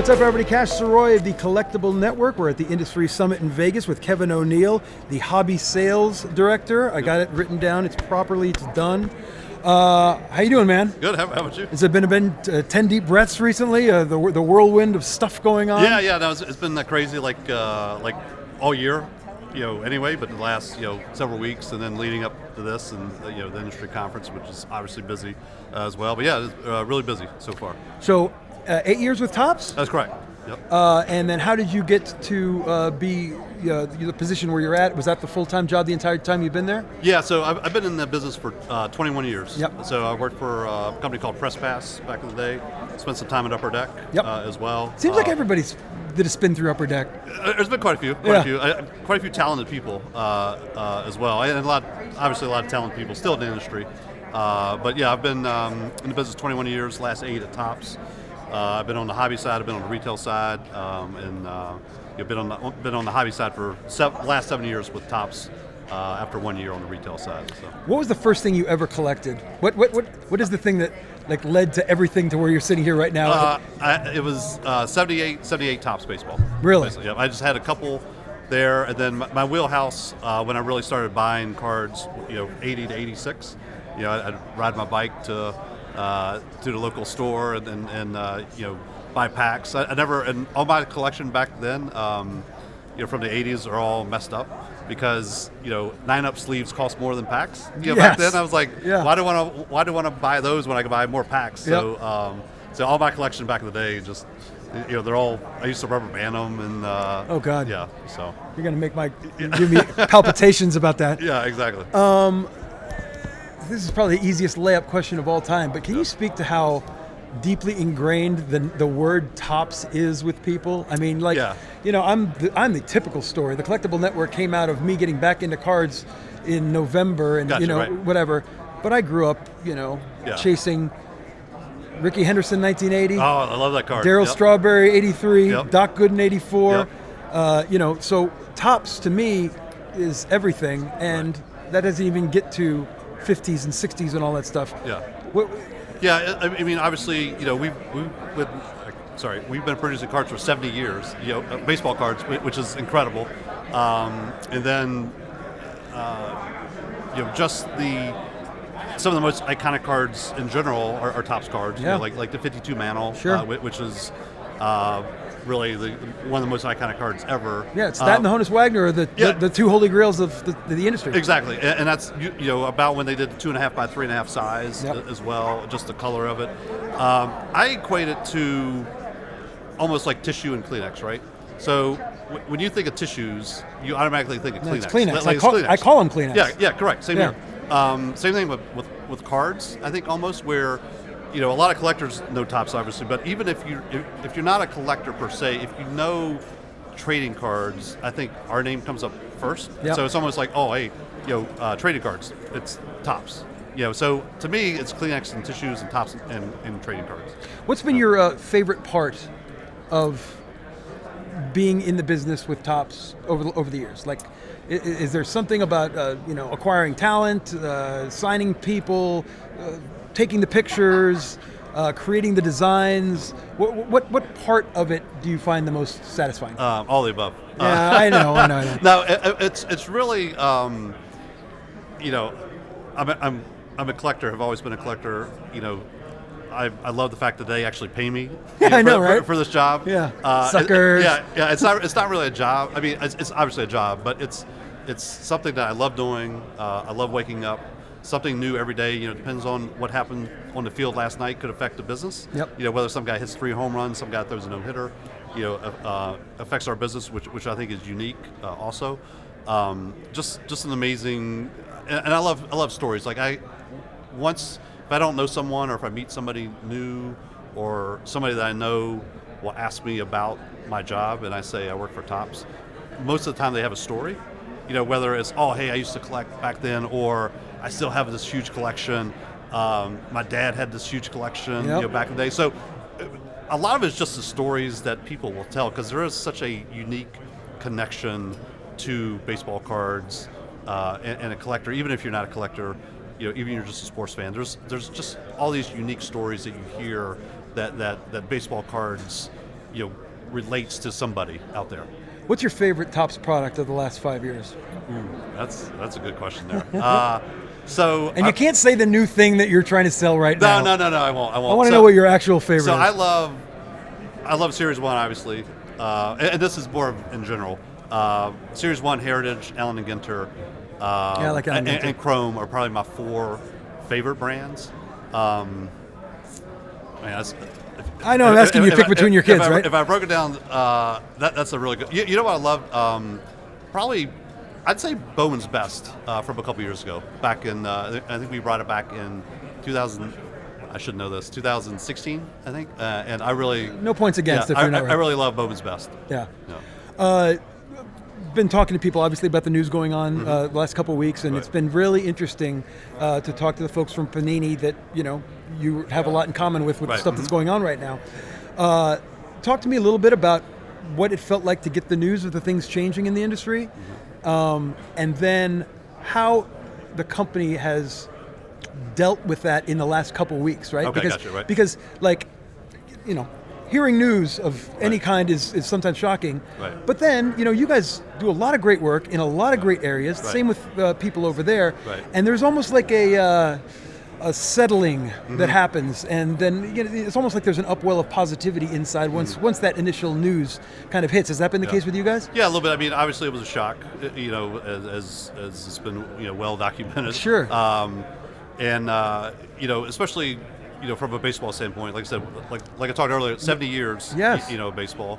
What's up, everybody? Cash Sirois of the Collectible Network. We're at the Industry Summit in Vegas with Kevin O'Neill, the Hobby Sales Director. I got it written down. It's done. How you doing, man? Good. How about you? Has it been 10 deep breaths recently? The whirlwind of stuff going on? Yeah. No, it's been that crazy, like all year, anyway. But the last, several weeks, and then leading up to this, and the industry conference, which is obviously busy as well. But yeah, it's really busy so far. So, 8 years with Topps? That's correct. Yep. And then how did you get to be the position where you're at? Was that the full-time job the entire time you've been there? Yeah, so I've been in the business for 21 years. Yep. So I worked for a company called Press Pass back in the day. Spent some time at Upper Deck as well. Seems like everybody's did a spin through Upper Deck. There's been quite a few, quite a few talented people as well, and obviously a lot of talented people still in the industry. But yeah, I've been in the business 21 years, last 8 at Topps. I've been on the hobby side, I've been on the retail side, and been on the hobby side for last 7 years with Topps. After 1 year on the retail side. So. What was the first thing you ever collected? What is the thing that led to everything to where you're sitting here right now? It was 78 Topps baseball. Really? Basically. Yeah, I just had a couple there, and then my wheelhouse when I really started buying cards, 80 to 86. I'd ride my bike to the local store and buy packs. I never, and all my collection back then, from the 80s are all messed up. Because 9-up sleeves cost more than packs. Back then I was like, why do I want to buy those when I can buy more packs? Yep. So all my collection back in the day, just they're all. I used to rubber band them and. Oh God. Yeah. So you're gonna make give me palpitations about that. Yeah, exactly. This is probably the easiest layup question of all time. But can you speak to how deeply ingrained the word Topps is with people? I mean, I'm the typical story. The Collectible Network came out of me getting back into cards in November, and right. whatever. But I grew up, chasing Ricky Henderson 1980. Oh, I love that card. Darryl Strawberry 83. Yep. Doc Gooden 84. Yep. So Topps to me is everything, and that doesn't even get to 50s and 60s and all that stuff. Yeah. Yeah, I mean, obviously, we've been producing cards for 70 years, baseball cards, which is incredible. And then, just some of the most iconic cards in general are Topps cards, like the 52 Mantle, which is really one of the most iconic cards ever. Yeah, it's that and the Honus Wagner are the two holy grails of the industry. Exactly, and that's about when they did the 2.5 by 3.5 size as well, just the color of it. I equate it to almost like tissue and Kleenex, right? So when you think of tissues, you automatically think of Kleenex. It's Kleenex. Kleenex. I call them Kleenex. Yeah, correct. Same here. Same thing with cards. I think almost where. A lot of collectors know Topps, obviously, but even if you're not a collector per se, if you know trading cards, I think our name comes up first. Yep. So it's almost like, oh, hey, trading cards, it's Topps. So to me, it's Kleenex and tissues and Topps and trading cards. What's been your favorite part of being in the business with Topps over the years? Like, is there something about acquiring talent, signing people? Taking the pictures, creating the designs. What part of it do you find the most satisfying? All the above. Yeah, I know. No, it's really, I'm a collector. I've always been a collector. I love the fact that they actually pay me. For this job. Yeah. Suckers. It's not really a job. I mean, it's obviously a job, but it's something that I love doing. I love waking up. Something new every day, depends on what happened on the field last night could affect the business. Yep. Whether some guy hits 3 home runs, some guy throws a no-hitter, affects our business, which I think is unique also. Just an amazing, and I love stories. Like if I don't know someone or if I meet somebody new or somebody that I know will ask me about my job and I say I work for Topps, most of the time they have a story. Whether it's, oh, hey, I used to collect back then, or I still have this huge collection. My dad had this huge collection, back in the day. So a lot of it's just the stories that people will tell, because there is such a unique connection to baseball cards and a collector. Even if you're not a collector, even if you're just a sports fan, there's just all these unique stories that you hear that baseball cards relates to somebody out there. What's your favorite Topps product of the last 5 years? That's a good question there. And you can't say the new thing that you're trying to sell right now. No, I won't. I want to know what your actual favorite So is. I love Series 1, obviously. And this is more in general. Series 1, Heritage, Allen and Ginter, I like Allen Ginter. and Chrome are probably my 4 favorite brands. I know I'm asking you to pick between your kids, right? If I broke it down, that's a really good. You know what I love? Probably, I'd say Bowman's Best from a couple years ago. Back in, I think we brought it back in 2000. I should know this. 2016, I think. And I really no points against if you're not right. I really love Bowman's Best. Yeah. Been talking to people obviously about the news going on the last couple of weeks, and it's been really interesting to talk to the folks from Panini that you have a lot in common with the stuff that's going on right now. Talk to me a little bit about what it felt like to get the news of the things changing in the industry, and then how the company has dealt with that in the last couple of weeks, right? Okay, gotcha, right. Because hearing news of any kind is sometimes shocking. Right. But then, you guys do a lot of great work in a lot of great areas. Right. Same with people over there. Right. And there's almost like a settling that happens, and then it's almost like there's an upwell of positivity inside once that initial news kind of hits. Has that been the case with you guys? Yeah, a little bit. I mean, obviously it was a shock, as it's been well documented. Sure. Especially from a baseball standpoint, like I said, like I talked earlier, 70 years. Yes. Baseball.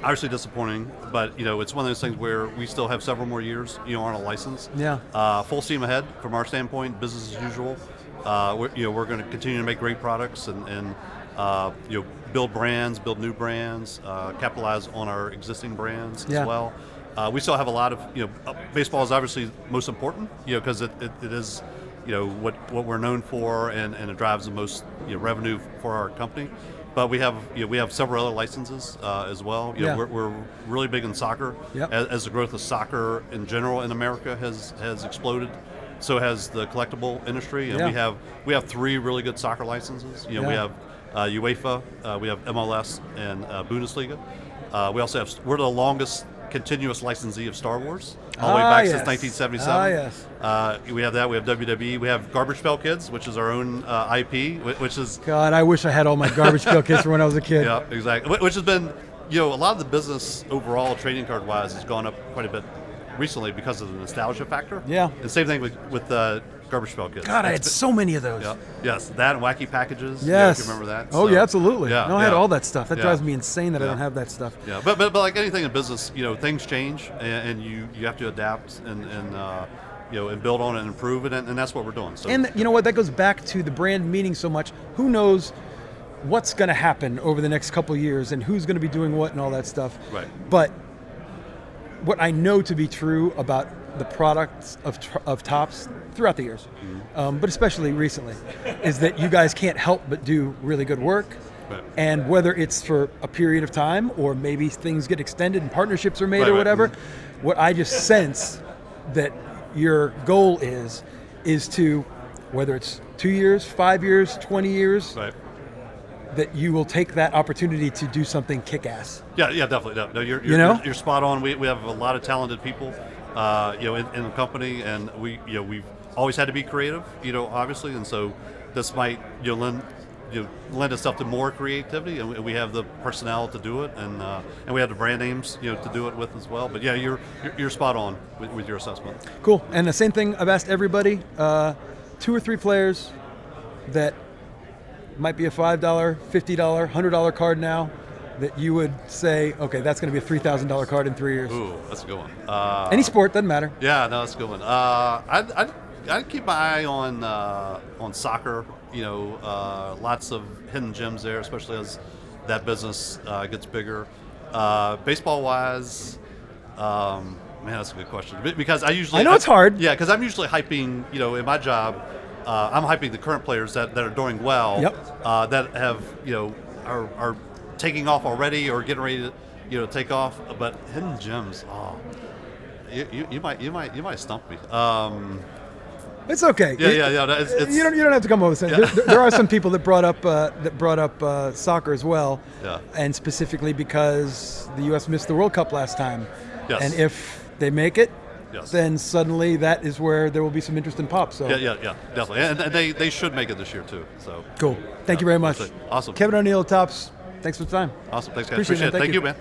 Obviously disappointing, but it's one of those things where we still have several more years, on a license. Yeah. Full steam ahead from our standpoint, business as usual. We're going to continue to make great products and build brands, build new brands, capitalize on our existing brands as well. We still have a lot of baseball is obviously most important, because it is what we're known for, and it drives the most revenue for our company. But we have several other licenses as well. We're really big in soccer. Yep. As the growth of soccer in general in America has exploded, so has the collectible industry. And we have 3 really good soccer licenses. We have UEFA, we have MLS, and Bundesliga. We also we're the longest continuous licensee of Star Wars, all the way back since 1977. Yes. We have that. We have WWE. We have Garbage Pail Kids, which is our own IP, which is... God, I wish I had all my Garbage Pail Kids from when I was a kid. Yeah, exactly. Which has been, a lot of the business overall, trading card wise, has gone up quite a bit recently because of the nostalgia factor. Yeah. And same thing with Garbage Pail Kids. God, I had so many of those. Yeah. Yes, that and Wacky Packages. Yes. If you remember that. Oh, yeah, absolutely. Yeah, I had all that stuff. That drives me insane that I Yeah. don't have that stuff. Yeah, but like anything in business, things change, and you have to adapt and build on it and improve it, and that's what we're doing. So, And you know what? That goes back to the brand meaning so much. Who knows what's going to happen over the next couple of years and who's going to be doing what and all that stuff. Right. But what I know to be true about the products of Topps throughout the years, but especially recently, is that you guys can't help but do really good work. Right. And whether it's for a period of time or maybe things get extended and partnerships are made or Right. whatever, what I just sense that your goal is to, whether it's 2 years, 5 years, 20 years, Right. that you will take that opportunity to do something kick-ass. Yeah, definitely. No, you're spot on. We have a lot of talented people, in the company, and we've always had to be creative, obviously, and so this might lend itself to more creativity, and we have the personnel to do it, and we have the brand names, to do it with as well. But yeah, you're spot on with your assessment. Cool. And the same thing I've asked everybody: 2 or 3 players that might be a $5, $50, $100 card now, that you would say, okay, that's going to be a $3,000 card in 3 years. Ooh, that's a good one. Any sport, doesn't matter. Yeah, no, that's a good one. I'd keep my eye on soccer. Lots of hidden gems there, especially as that business gets bigger. Baseball wise, man, that's a good question, because I know it's hard. Yeah, because I'm usually hyping. In my job, I'm hyping the current players that are doing well. Yep. That have are taking off already or getting ready to take off. But hidden gems, you might stump me. It's okay. Yeah. You don't have to come over. There are some people that brought up soccer as well, Yeah. and specifically because the U.S. missed the World Cup last time. Yes. And if they make it, Yes. then suddenly that is where there will be some interest in pop. So Yeah, definitely. And they should make it this year too. So cool. Thank you very much. Awesome. Kevin O'Neill, Tops. Thanks for the time. Awesome. Thanks, guys. Appreciate it. Thank you, man.